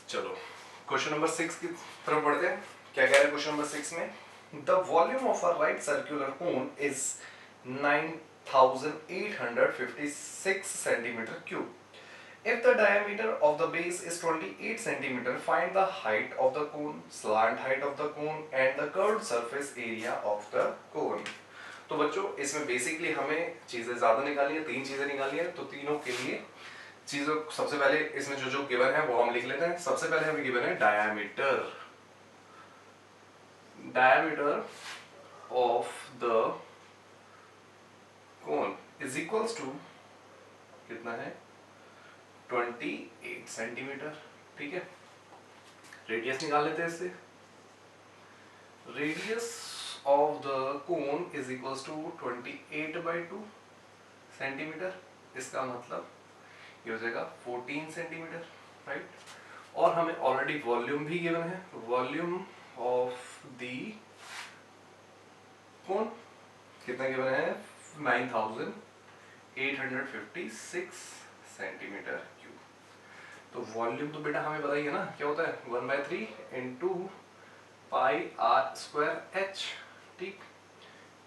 चलो question number 6 की तरफ बढ़ते हैं। क्या कह रहे हैं क्वेश्चन नंबर 6 में? The volume of a right circular cone is 9856 centimetre cube. If the diameter of the base is 28 centimeter, find the height of the cone, slant height of the cone and the curved surface area of the cone. तो बच्चों इसमें basically हमें चीजें ज्यादा निकालनी है, 3 चीजें निकालनी है। तो तीनों के लिए चीजों सबसे पहले इसमें जो जो गिवन है वो हम लिख लेते हैं। सबसे पहले हमें गिवन है diameter of the cone is equals to कितना है 28 सेंटीमीटर। ठीक है, रेडियस निकाल लेते हैं इससे। Radius of the cone is equals to 28/2 centimetre. इसका मतलब ये हो जाएगा 14 सेंटीमीटर, राइट। और हमें ऑलरेडी वॉल्यूम भी गिवन है। वॉल्यूम ऑफ द कोन कितना गिवन है 9856 सेंटीमीटर क्यूब। तो वॉल्यूम तो बेटा हमें बताइए ना क्या होता है 1/3 into pi R square H. ठीक,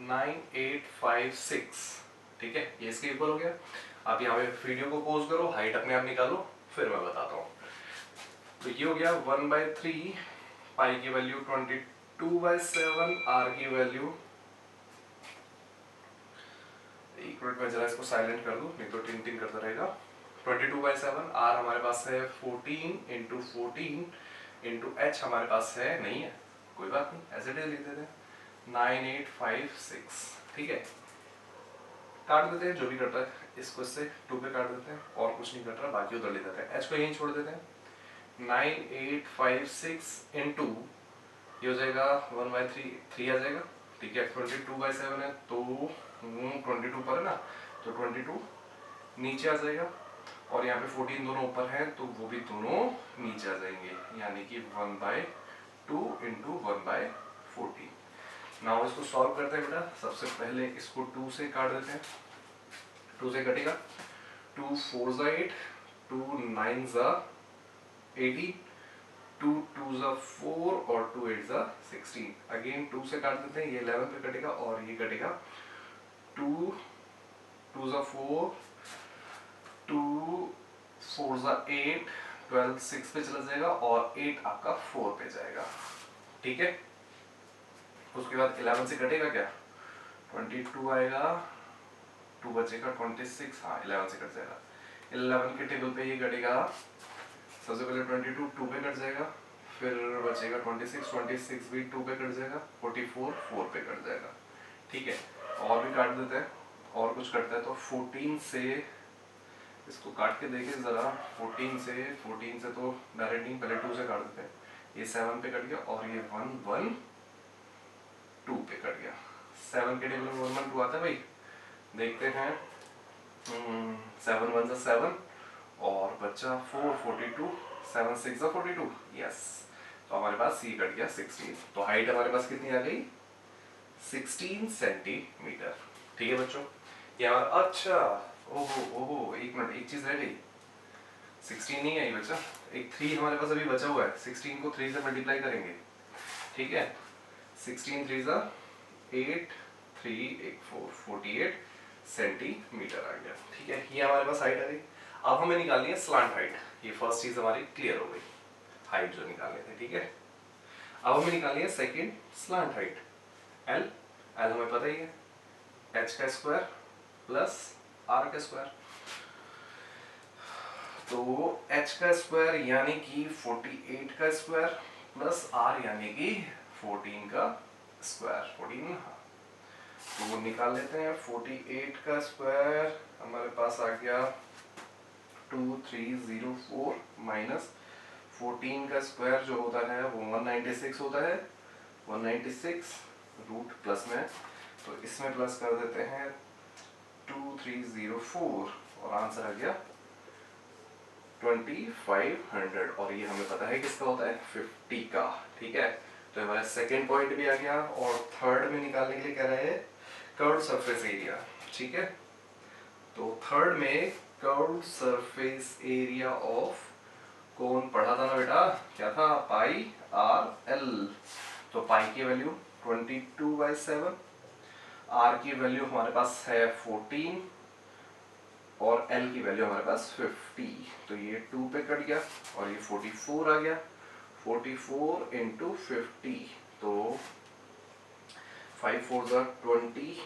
9856। ठीक है, ये इसके इक्वल हो गया। आप यहाँ पे वीडियो को पॉज करो, हाइट अपने आप निकालो, फिर मैं बताता हूँ। तो ये हो गया 1/3, पाई की वैल्यू 22/7, आर की वैल्यू, एक मिनट में जरा इसको साइलेंट कर दूं नहीं तो टिन टिन करता रहेगा। 22/7, आर हमारे पास है 14 इंटू 14 इंटू एच हमारे पास है नहीं है, कोई बात नहीं, ऐसे लिख देते हैं 9856। ठीक है, काट देते हैं जो भी कट रहा है इसको, इससे 2 पे काट देते हैं और कुछ नहीं कट रहा, बाकी उधर ले देते हैं, एच को यहीं छोड़ देते हैं। 9856 इंटू ये हो जाएगा 1/3, 3 आ जाएगा। ठीक है, 22/7 है तो 22 पर है ना, तो 22 नीचे आ जाएगा और यहाँ पे 14 दोनों ऊपर हैं तो वो भी दोनों नीचे आ जाएंगे, यानी कि 1/2 इंटू 1/14। नाउ इसको सॉल्व करते हैं बेटा। सबसे पहले इसको 2 से काट देते हैं, 2 से कटेगा 2 4 8, 2 9 18, 2 2 4 और 2 8 16। अगेन 2 से काट देते हैं, ये 11 पे कटेगा और ये कटेगा 2 2 4, 2 4 8, 12 6 पे चला जाएगा और 8 आपका 4 पे जाएगा। ठीक है, उसके बाद 11 से कटेगा क्या 22 आएगा, 2 बचेगा 26, हाँ 11 से कट जाएगा। 11 के टेबल पे ये कटेगा, सबसे पहले 22 2 पे कट जाएगा, फिर बचेगा 26, 26 भी 2 पे कट जाएगा, 44 4 पे कट जाएगा। ठीक है, और भी काट देते हैं और कुछ कटता है तो 14 से इसको काट के देखें जरा। 14 से तो डायरेक्ट नहीं, पहले 2 से काट देते हैं, ये 7 पे कट गया और ये 1 1 2 पे कट गया। 7 के टेबल में 1 1 2 आता है भाई, देखते हैं। 7 1 7 और बच्चा 4 42, 7 6 42, यस। तो हमारे पास ये कट गया 16। तो हाइट हमारे पास कितनी आ गई 16 सेंटीमीटर। ठीक है बच्चों, ये हमारा, अच्छा ओहो ओहो एक मिनट, एक चीज रह गई, 16 नहीं आई बच्चा, एक 3 हमारे पास अभी बचा हुआ है। 16 को 3 से मल्टीप्लाई करेंगे, ठीक है। 16 3 8, 3 1 4, 48 सेंटीमीटर आ गया। ठीक है, ये हमारे पास हाइट आ गई। अब हमें निकालनी है स्लांट हाइट। ये फर्स्ट चीज हमारी क्लियर हो गई, हाइट जो निकालने थे। ठीक है, अब हमें निकालनी है सेकंड स्लांट हाइट। एल हमें पता ही है, एच का स्क्वायर प्लस आर का स्क्वायर। तो एच का स्क्वायर यानी कि 48 का स्क्वायर प्लस आर यानी कि 14 का स्क्वायर, 14 हाँ। तो वो निकाल लेते हैं। 48 का स्क्वायर हमारे पास आ गया 2304 माइनस 14 का स्क्वायर जो होता है वो 196 होता है, 196 रूट प्लस में, तो इसमें प्लस कर देते हैं 2304 और आंसर आ गया 2500। और ये हमें पता है किसका होता है 50 का। ठीक है, तो हमारा सेकेंड पॉइंट भी आ गया। और थर्ड में निकालने के लिए कह रहे हैं कर्व्ड सरफेस एरिया। ठीक है, तो थर्ड में कर्व्ड सरफेस एरिया ऑफ कौन पढ़ा था ना बेटा, क्या था, पाई आर एल। तो पाई की वैल्यू 22/7, आर की वैल्यू हमारे पास है 14 और एल की वैल्यू हमारे पास 50। तो ये 2 पे कट गया और ये 44 आ गया। 44 इंटू 50, तो 5 4 20,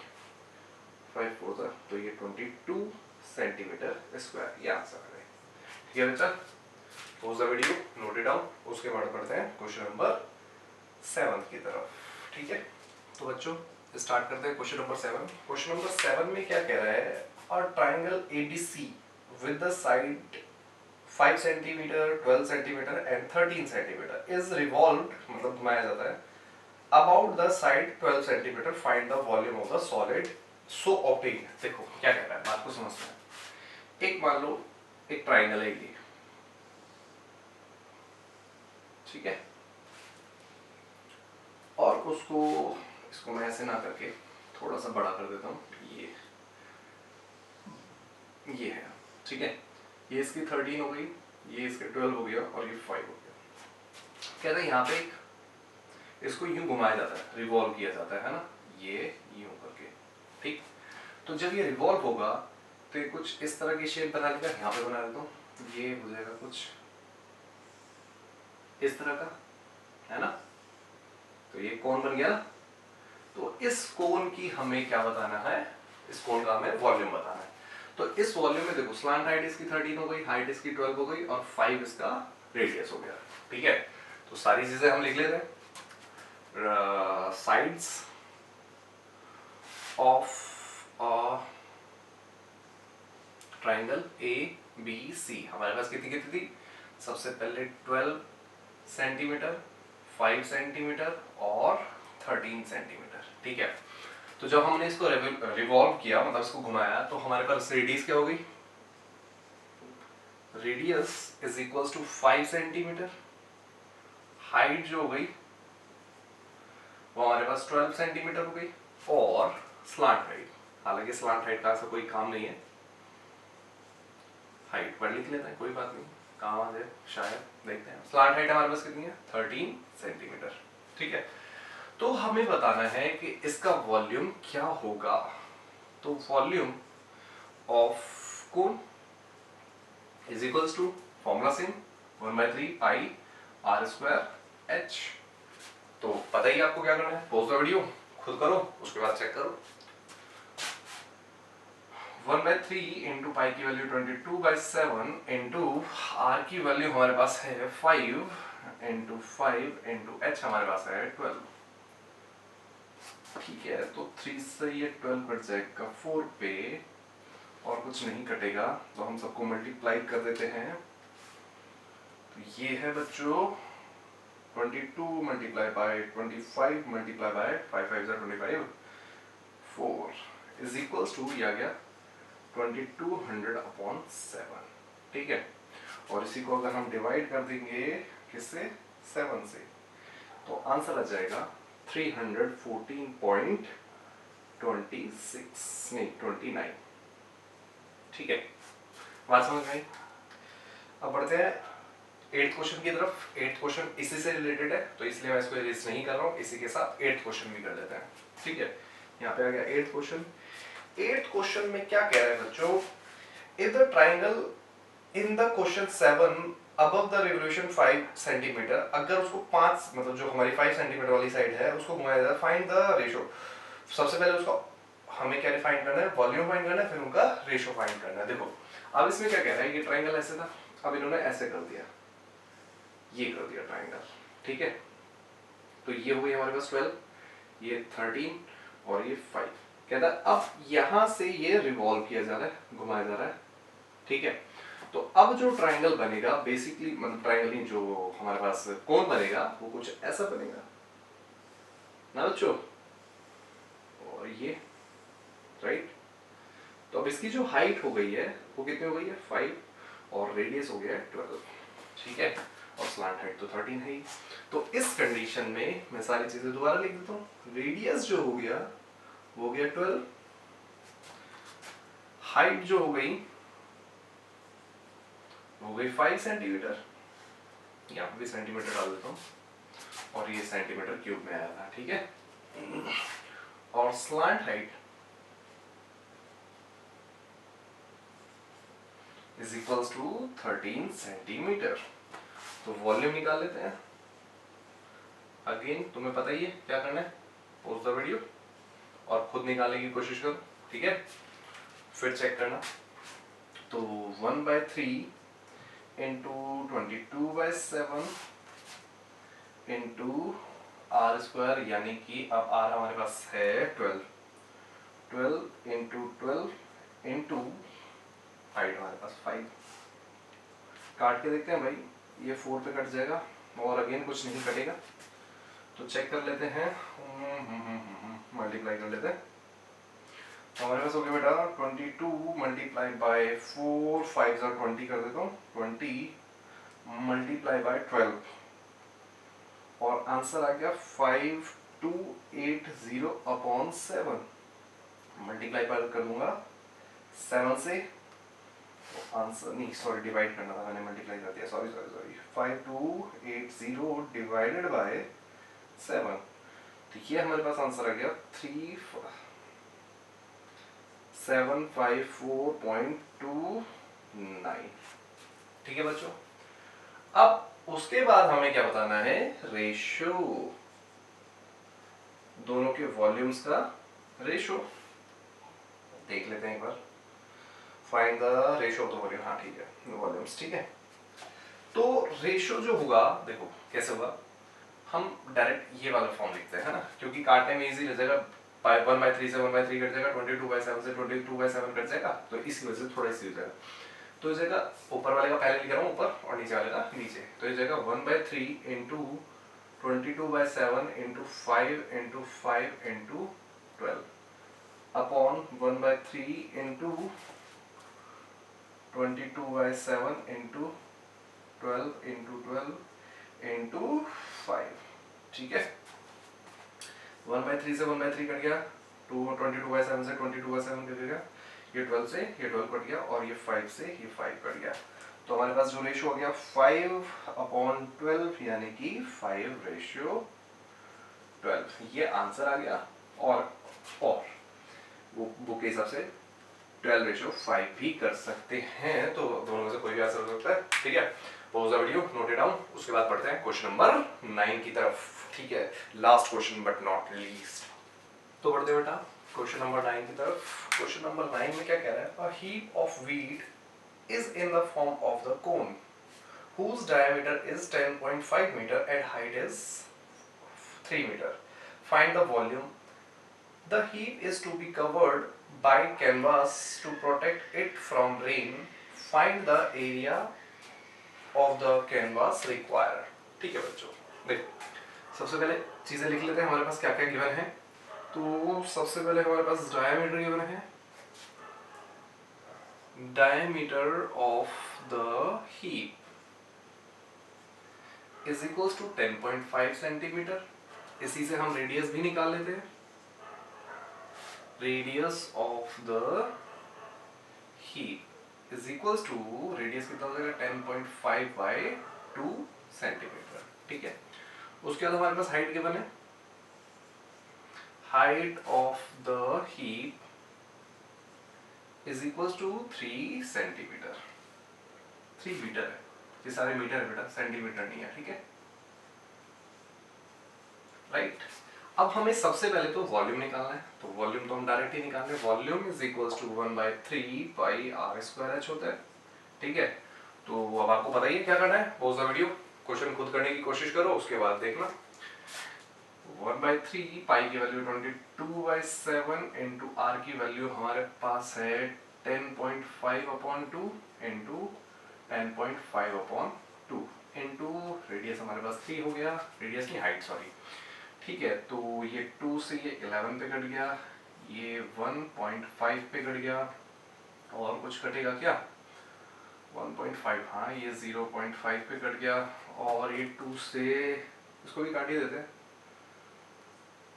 5 4 तो ये 22 सेंटीमीटर स्क्वायर, ये आंसर है। ठीक है बच्चा, pause the video, note it down. उसके बाद पढ़ते हैं क्वेश्चन नंबर 7 की तरफ। ठीक है, तो बच्चों स्टार्ट करते हैं क्वेश्चन नंबर 7। क्वेश्चन नंबर 7 में क्या कह रहा है, a triangle ABC with the side 5 centimetre, 12 centimetre and 13 centimetre is revolved, मतलब घुमाया जाता है, about the side 12 centimetre, find the volume of the solid so obtain. देखो क्या कह रहा है, बात को समझते हैं। एक मान लो एक ट्रायंगल है ये, ठीक है, और उसको, इसको मैं ऐसे ना करके थोड़ा सा बड़ा कर देता हूँ, ये है, ठीक है, ये इसकी 13 हो गई, ये इसके 12 हो गया और ये 5 हो गया। कहते हैं यहाँ पे एक, इसको यूं घुमाया जाता है, रिवॉल्व किया जाता है ना, ये यूं करके, ठीक। तो जब ये रिवॉल्व होगा तो ये कुछ इस तरह की शेप बना लेगा, यहाँ पे बना देता हूँ, ये हो जाएगा कुछ इस तरह का, है ना। तो ये कोन बन गया ना। तो इस कोन की हमें क्या बताना है, इस कोन का हमें वॉल्यूम बताना है। तो इस वॉल्यूम में देखो, स्लांट हाइट इसकी 13 हो गई, हाइट इसकी 12 हो गई और 5 इसका रेडियस हो गया, ठीक है। तो सारी चीजें हम लिख लेते हैं। Sides of triangle A B C हमारे पास कितनी कितनी थी, सबसे पहले 12 सेंटीमीटर, 5 सेंटीमीटर और 13 सेंटीमीटर, ठीक है। तो जब हमने इसको रिवॉल्व किया, मतलब इसको घुमाया, तो हमारे पास रेडियस क्या हो गई, radius is equals to 5 centimetre, height जो हो गई वो हमारे पास 12 सेंटीमीटर हो गई, और स्लांट हाइट, हालांकि स्लांट हाइट का ऐसा कोई काम नहीं है, हाइट पर लिख लेते हैं, कोई बात नहीं, काम आ जाए शायद, देखते हैं। स्लांट हाइट हमारे पास कितनी है, 13 सेंटीमीटर, ठीक है। तो हमें बताना है कि इसका वॉल्यूम क्या होगा। तो volume of cone is equals to, formula same, 1/3 pi R square H. तो पता ही आपको क्या करना है, पॉज द वीडियो, खुद करो, उसके बाद चेक करो। 1/3 इंटू पाई की वैल्यू 22/7 इंटू आर की वैल्यू हमारे पास है 5 इंटू 5 इंटू एच हमारे पास है 12, ठीक है। तो 3 से ये 12 कट जाएगा 4 पे, और कुछ नहीं कटेगा, तो हम सबको मल्टीप्लाई कर देते हैं। तो ये है बच्चों 22 multiply by 25 multiply by 5 5 25, 4 is equals to, ये आ गया 2200/7, ठीक है। और इसी को अगर हम डिवाइड कर देंगे किससे, 7 से, तो आंसर आ जाएगा 314.26 नहीं 29, ठीक है। बात समझ में आई। अब बढ़ते हैं 8th क्वेश्चन की तरफ। 8th क्वेश्चन इसी से रिलेटेड है, तो इसलिए मैं इसको इरेज नहीं कर रहा हूँ, इसी के साथ 8th क्वेश्चन भी कर लेते हैं, ठीक है। यहाँ पे आ गया 8th क्वेश्चन। 8th क्वेश्चन में क्या कह रहे हैं बच्चों, if the triangle in the question 7 above the revolution 5 centimetre, अगर उसको 5, मतलब जो हमारी 5 सेंटीमीटर वाली साइड है उसको घुमाया जाए, फाइंड द रेशो। सबसे पहले उसको हमें क्या फाइंड करना है, वॉल्यूम फाइंड करना है, फिर उनका रेशो फाइंड करना है। देखो अब इसमें क्या कह रहा है, ये ट्राइंगल ऐसे था, अब इन्होंने ऐसे कर दिया, ये कर दिया ट्राइंगल, ठीक है। तो ये हो गई हमारे पास 12, ये 13 और ये 5। कहता है अब यहां से ये रिवॉल्व किया जा रहा है, घुमाया जा रहा है, ठीक है। तो अब जो ट्राइंगल बनेगा बेसिकली, मतलब ट्राइंगल ही, जो हमारे पास कोन बनेगा वो कुछ ऐसा बनेगा ना बच्चों, और ये राइट। तो अब इसकी जो हाइट हो गई है वो कितनी हो गई है, 5, और रेडियस हो गया है 12, ठीक है, और स्लांट हाइट तो 13 है ही। तो इस कंडीशन में मैं सारी चीजें दोबारा लिख देता हूँ। रेडियस जो हो गया वो हो गया 12, हाइट जो हो गई 5 सेंटीमीटर, यहाँ पे भी सेंटीमीटर डाल देता हूँ और ये सेंटीमीटर क्यूब में आया था, ठीक है। और slant height is equals to 13 centimetre. तो वॉल्यूम निकाल लेते हैं। अगेन तुम्हें पता ही है क्या करना है, पॉज द वीडियो और खुद निकालने की कोशिश करो, ठीक है। फिर चेक करना। तो 1/3 इंटू 22/7 इंटू आर स्क्वायर, यानी कि अब आर हमारे पास है 12 इंटू 12 इंटू हाइट हमारे पास 5। काट के देखते हैं भाई, ये 4 पे कट जाएगा और अगेन कुछ नहीं कटेगा, तो चेक कर लेते हैं, मल्टीप्लाई कर लेते हैं। तो हमारे पास हो गया बेटा 22 मल्टीप्लाई बाय 4, 5 और 20 कर देता हूँ, 20 मल्टीप्लाई बाय 12 और आंसर आ गया 5280 अपॉन 7। मल्टीप्लाई कर दूंगा 7 से, तो आंसर नहीं, सॉरी डिवाइड करना था, मैंने मल्टीप्लाई कर दिया, सॉरी 5280 डिवाइडेड बाय 7। तो ये हमारे पास आंसर आ गया 3754.29, ठीक है बच्चों। अब उसके बाद हमें क्या बताना है, रेशो, दोनों के वॉल्यूम्स का रेशो देख लेते हैं एक बार। Find the ratio of the volume, हाँ ठीक है, वॉल्यूम्स, ठीक है। तो रेशो जो होगा, देखो कैसे होगा, हम डायरेक्ट ये वाला फॉर्म लिखते हैं, है ना, क्योंकि काटने में इजी रह जाएगा। 1/3 से 1/3 कट जाएगा, 22/7 से 22/7 कट जाएगा, तो इसी वजह से थोड़ा इजी हो जाएगा। तो इस जगह ऊपर वाले का पहले लिख रहा हूँ ऊपर और नीचे वाले का नीचे, तो इस जगह 1/3 into 22/7 into 5 into 5 into 12 upon 1/3 into 22/7 into 12 into 12 into 5, ठीक है। 1/3 से 1/3 कट गया, 22/7 से 22/7 कट गया, ये 12 से ये 12 कट गया और ये 5 से ये 5 कट गया। तो हमारे पास जो रेशियो हो गया 5/12, यानी कि 5/12, ये आंसर आ गया। और बुक के हिसाब से 12/5 भी कर सकते हैं, तो दोनों में से कोई भी आंसर हो सकता है, ठीक है। Pause the video, note it down, उसके बाद पढ़ते हैं क्वेश्चन नंबर 9 की तरफ, ठीक है, last question but not least. तो बढ़ते बेटा क्वेश्चन नंबर 9 की तरफ। क्वेश्चन नंबर 9 में क्या कह रहा है, a heap of wheat is in the form of the cone whose diameter is 10.5 meter and height is 3 meter. Find the volume. The heap is to be covered by canvas to protect it from rain. Find the area of the canvas required. ठीक है बच्चों, देखो सबसे पहले चीजें लिख लेते हैं, हमारे पास क्या क्या गिवन है। तो सबसे पहले हमारे पास डायमीटर गिवन है, diameter of the heap is equals to 10.5 centimetre. इसी से हम रेडियस भी निकाल लेते हैं, radius of the heap is equals to, radius कितना हो जाएगा 10.5/2 सेंटीमीटर, ठीक है। उसके बाद हमारे पास हाइट गिवन है, height of the heap is equals to 3 centimetre. 3 metre है, ये सारे मीटर है बेटा, सेंटीमीटर नहीं है, ठीक है, राइट। अब हमें सबसे पहले तो वॉल्यूम निकालना है, तो वॉल्यूम तो हम डायरेक्ट ही निकाल रहे हैं, volume is equals to 1/3 pi R square H होता है, ठीक है। तो अब आपको पता ही है क्या करना है, पॉज द वीडियो, क्वेश्चन खुद करने की कोशिश करो, उसके बाद देखना। 1/3 पाई की वैल्यू 22/7 इंटू आर की वैल्यू हमारे पास है 10.5/2 इंटू 10.5/2 इंटू रेडियस हमारे पास 3 हो गया, रेडियस की हाइट सॉरी, ठीक है। तो ये 2 से ये 11 पे कट गया, ये 1.5 पे कट गया, और कुछ कटेगा क्या, 1.5, हाँ ये 0.5 पे कट गया, और ये 2 से इसको भी काट ही देते हैं,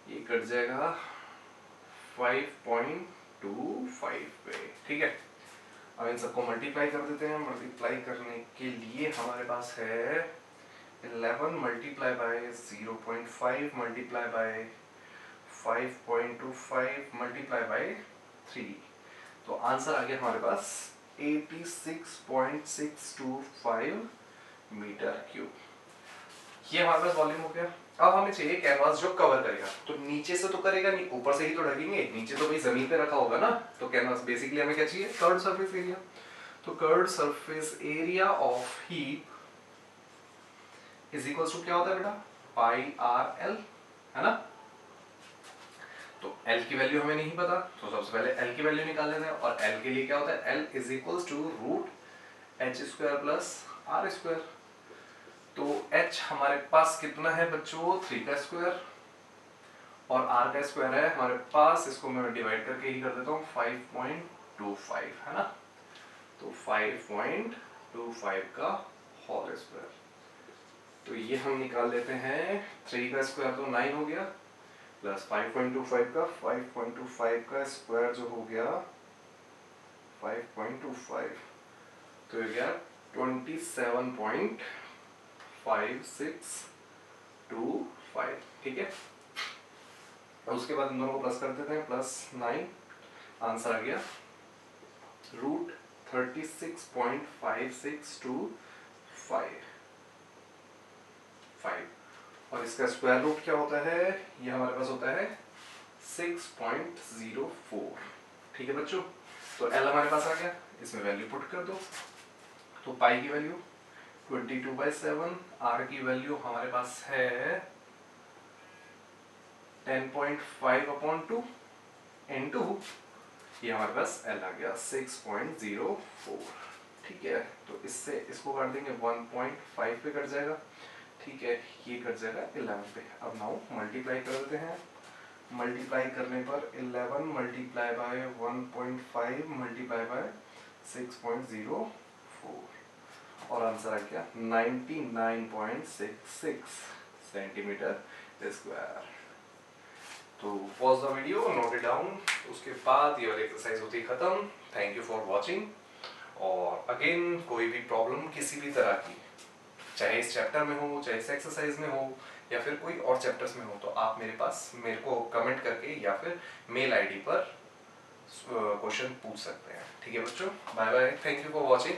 ये कट जाएगा 5.25 पे, ठीक है। अब इन सबको मल्टीप्लाई कर देते हैं, मल्टीप्लाई करने के लिए हमारे पास है 11 multiply by 0.5 multiply by 5.25 multiply by 3, तो आंसर आ गया हमारे पास 86.625 मीटर क्यूब। ये हमारे पास वॉल्यूम हो गया। अब हमें चाहिए कैनवास जो कवर करेगा, तो नीचे से तो करेगा नहीं, ऊपर से ही तो ढकेंगे, नीचे तो भाई जमीन पे रखा होगा ना, तो कैनवास बेसिकली हमें क्या चाहिए, कर्व्ड सरफेस एरिया। तो curved surface area of heap is equal to क्या होता है बेटा, पाई आर एल, है ना। तो एल की वैल्यू हमें नहीं पता, तो सबसे पहले एल की वैल्यू निकाल लेते हैं, और एल के लिए क्या होता है, L is equal to root H square plus R square. तो h हमारे पास कितना है बच्चों, 3 का स्क्वायर, और r का स्क्वायर है हमारे पास, इसको मैं डिवाइड करके ही कर देता हूँ, 5.25, है ना। तो 5.25 का होल स्क्वायर, तो ये हम निकाल लेते हैं, 3 का स्क्वायर तो 9 हो गया, प्लस 5.25 का, 5.25 का स्क्वायर जो हो गया 5.25, तो ये गया 27.5625, ठीक है। और उसके बाद इन दोनों को प्लस कर देते हैं, प्लस 9, आंसर आ गया रूट 36.5625, और इसका स्क्वायर रूट क्या होता है, ये हमारे पास होता है 6.04, ठीक है बच्चों। तो एल हमारे पास आ गया, इसमें वैल्यू पुट कर दो, तो पाई की वैल्यू 22/7, आर की वैल्यू हमारे पास है 10.5/2 इनटू, ये हमारे पास एल आ गया 6.04, ठीक है। तो इससे इसको काट देंगे, 1.5 पे कट जाएगा, ठीक है, ये कट जाएगा 11 पे। अब नाउ मल्टीप्लाई कर देते हैं, मल्टीप्लाई करने पर 11 मल्टीप्लाई बाय 1.5 मल्टीप्लाई बाय 6.04, और आंसर आ गया 99.66 सेंटीमीटर स्क्वायर। तो pause the video, note it down, उसके बाद ये वाली एक्सरसाइज होती है खत्म। थैंक यू फॉर वाचिंग, और अगेन कोई भी प्रॉब्लम किसी भी तरह की, चाहे इस चैप्टर में हो, चाहे इस एक्सरसाइज में हो, या फिर कोई और चैप्टर्स में हो, तो आप मेरे को कमेंट करके या फिर मेल आईडी पर क्वेश्चन पूछ सकते हैं, ठीक है बच्चों। Bye bye, thank you for watching.